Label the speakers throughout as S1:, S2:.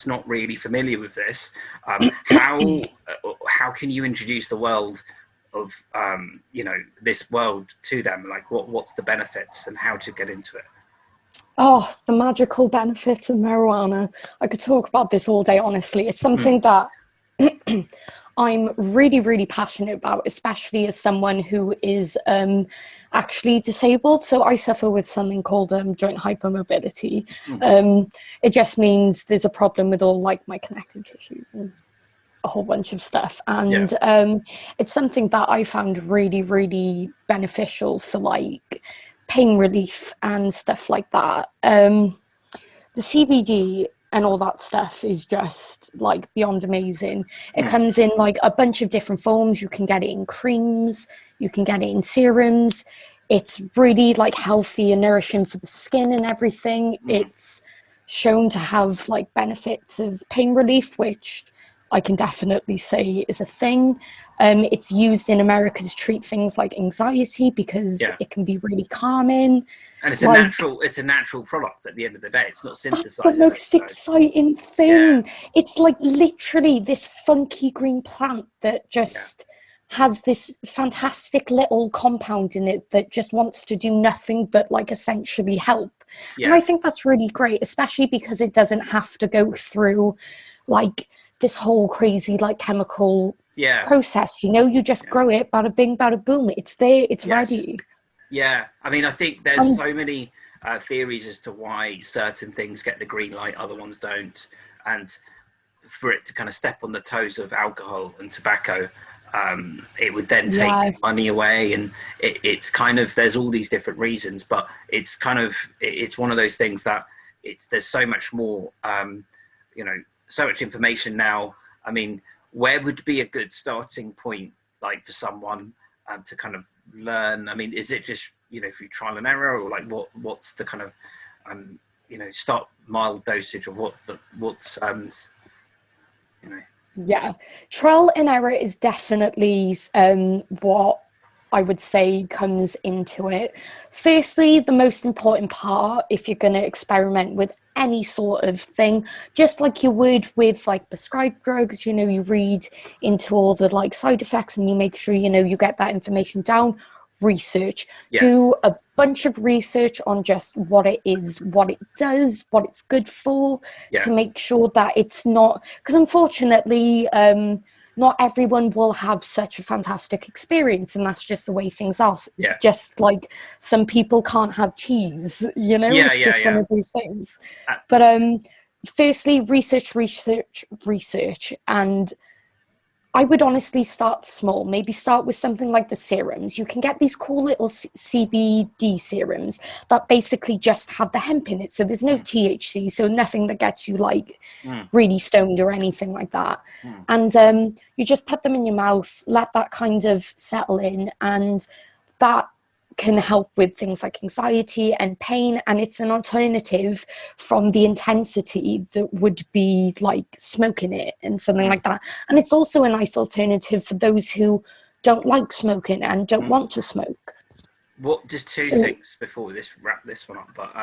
S1: not really familiar with this, how can you introduce the world of this world to them? Like, what's the benefits and how to get into it?
S2: Oh, the magical benefits of marijuana. I could talk about this all day, honestly. It's something that I'm really, really passionate about, especially as someone who is actually disabled. So I suffer with something called joint hypermobility. It just means there's a problem with all like my connective tissues and a whole bunch of stuff. And it's something that I found really, really beneficial for like pain relief and stuff like that. The CBD and all that stuff is just like beyond amazing. It comes in like a bunch of different forms. You can get it in creams, you can get it in serums. It's really like healthy and nourishing for the skin and everything. It's shown to have like benefits of pain relief, which I can definitely say is a thing. It's used in America to treat things like anxiety because it can be really calming.
S1: And it's
S2: like,
S1: a natural product at the end of the day. It's not synthesized.
S2: That's the most exciting thing. It's like literally this funky green plant that just has this fantastic little compound in it that just wants to do nothing but like essentially help. And I think that's really great, especially because it doesn't have to go through like this whole crazy like chemical process. You just grow it, bada bing, bada boom. It's there, it's ready.
S1: Yeah, I mean, I think there's so many theories as to why certain things get the green light, other ones don't. And for it to kind of step on the toes of alcohol and tobacco, it would then take money away. And it's kind of, there's all these different reasons, but it's kind of, it's one of those things that there's so much more, so much information now. I mean, where would be a good starting point, like for someone to kind of learn? I mean, is it just through trial and error, or like what's the kind of start mild dosage, or
S2: trial and error is definitely what I would say comes into it. Firstly, the most important part, if you're going to experiment with any sort of thing, just like you would with like prescribed drugs, you read into all the like side effects and you make sure you get that information down. Research. Do a bunch of research on just what it is, what it does, what it's good for, to make sure that it's not, because unfortunately not everyone will have such a fantastic experience, and that's just the way things are. Just like some people can't have cheese, it's just one of these things. But firstly, research, and I would honestly start small. Maybe start with something like the serums. You can get these cool little CBD serums that basically just have the hemp in it. So there's no THC, so nothing that gets you like really stoned or anything like that. And you just put them in your mouth, let that kind of settle in, and that can help with things like anxiety and pain, and it's an alternative from the intensity that would be like smoking it and something like that. And it's also a nice alternative for those who don't like smoking and don't want to smoke.
S1: Just two things before we wrap this one up, but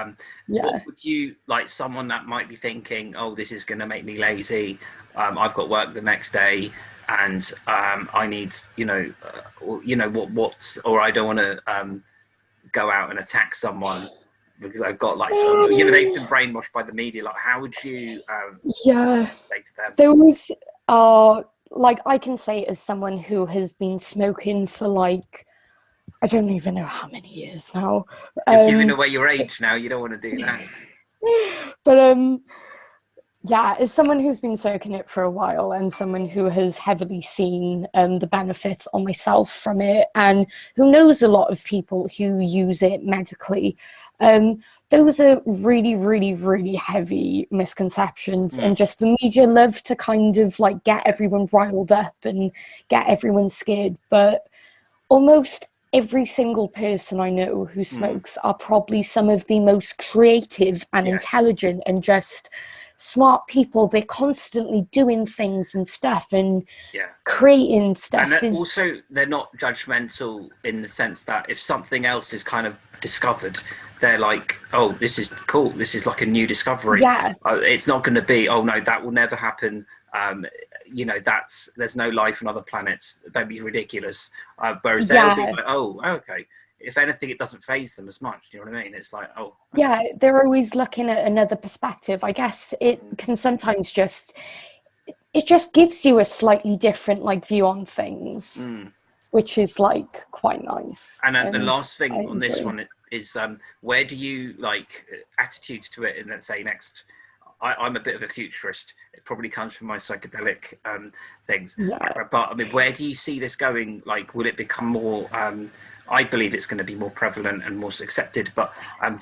S1: what would you, like someone that might be thinking, oh, this is going to make me lazy, I've got work the next day, and I need, or I don't want to go out and attack someone because I've got like some, they've been brainwashed by the media. Like, how would you say to them?
S2: Those are, like, I can say as someone who has been smoking for like, I don't even know how many years now.
S1: You're giving away your age now. You don't want to do that.
S2: But as someone who's been smoking it for a while and someone who has heavily seen the benefits on myself from it, and who knows a lot of people who use it medically, those are really, really, really heavy misconceptions. And just the media love to kind of like get everyone riled up and get everyone scared. But almost every single person I know who smokes are probably some of the most creative and intelligent and just smart people. They're constantly doing things and stuff and creating stuff.
S1: And also, they're not judgmental in the sense that if something else is kind of discovered, they're like, oh, this is cool, this is like a new discovery.
S2: Yeah.
S1: It's not going to be, oh no, that will never happen. You know, there's no life on other planets. Don't be ridiculous. Whereas they'll be like, oh, okay. If anything, it doesn't faze them as much. Do you know what I mean? It's like, oh. Okay.
S2: Yeah, they're always looking at another perspective. I guess it can sometimes it just gives you a slightly different like view on things, which is like quite nice.
S1: And the last thing on this one is, where do you like attitude to it? And let's say next, I'm a bit of a futurist. It probably comes from my psychedelic things.
S2: Yeah.
S1: But I mean, where do you see this going? Like, will it become more? I believe it's going to be more prevalent and more accepted. But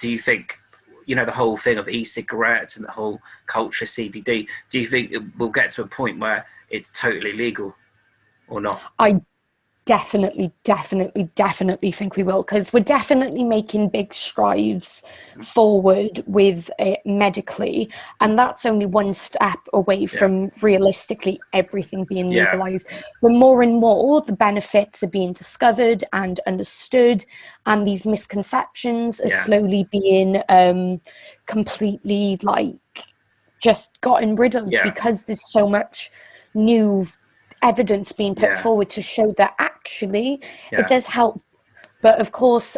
S1: do you think, you know, the whole thing of e-cigarettes and the whole culture CBD, do you think we'll get to a point where it's totally legal or not?
S2: I definitely think we will, because we're definitely making big strides forward with it medically, and that's only one step away from realistically everything being legalized. But more and more the benefits are being discovered and understood, and these misconceptions are slowly being completely like just gotten rid of, because there's so much new evidence being put forward to show that actually it does help. But of course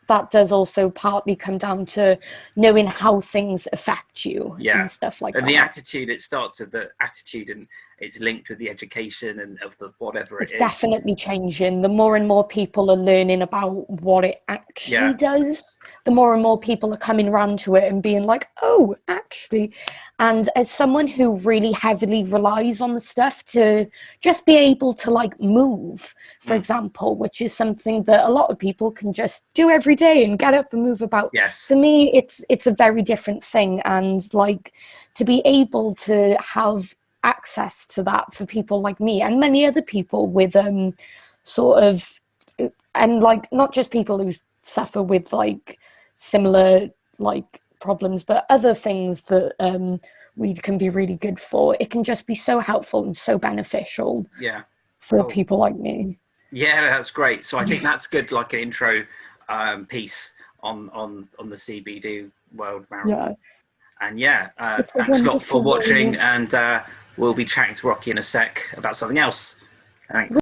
S2: that does also partly come down to knowing how things affect you and stuff like that.
S1: And the attitude, it starts with the attitude, and it's linked with the education and of the whatever
S2: it's
S1: it is.
S2: Definitely changing. The more and more people are learning about what it actually does, the more and more people are coming around to it and being like, oh, actually. And as someone who really heavily relies on the stuff to just be able to like move, for example, which is something that a lot of people can just do every day and get up and move about. For me, it's a very different thing. And like to be able to have access to that for people like me and many other people with sort of, and like not just people who suffer with like similar like problems, but other things that weed can be really good for. It can just be so helpful and so beneficial for people like me.
S1: That's great. So I think that's good, like an intro piece on the CBD world, marijuana. And thanks a lot for watching, and we'll be chatting to Rokky in a sec about something else. Thanks.